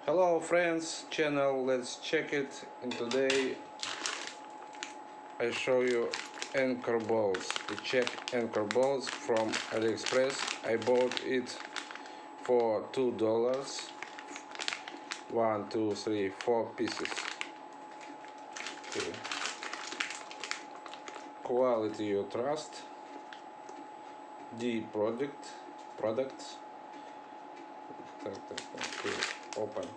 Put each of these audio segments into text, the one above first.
Hello friends, channel, let's check it. And today I show you anchor bolts. We check anchor bolts from Aliexpress. I bought it for $2. 1, 2, 3, 4 pieces. Okay. Quality you trust. D products. Okay. Open.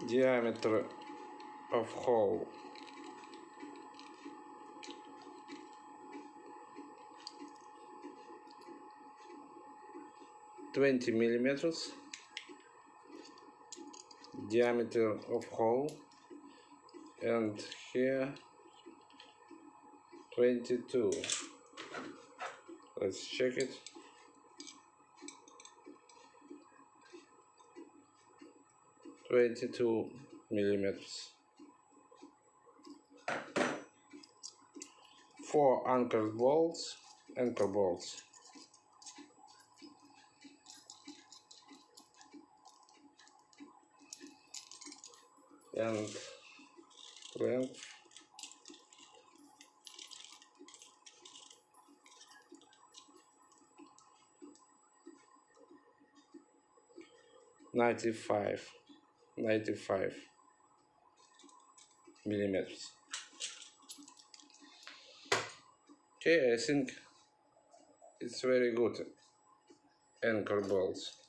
Diameter of hole 20 millimeters. Diameter of hole, and here 22. Let's check it. $22 millimeters. 4 anchor bolts. And length 95 millimeters. Okay, I think it's very good anchor bolts.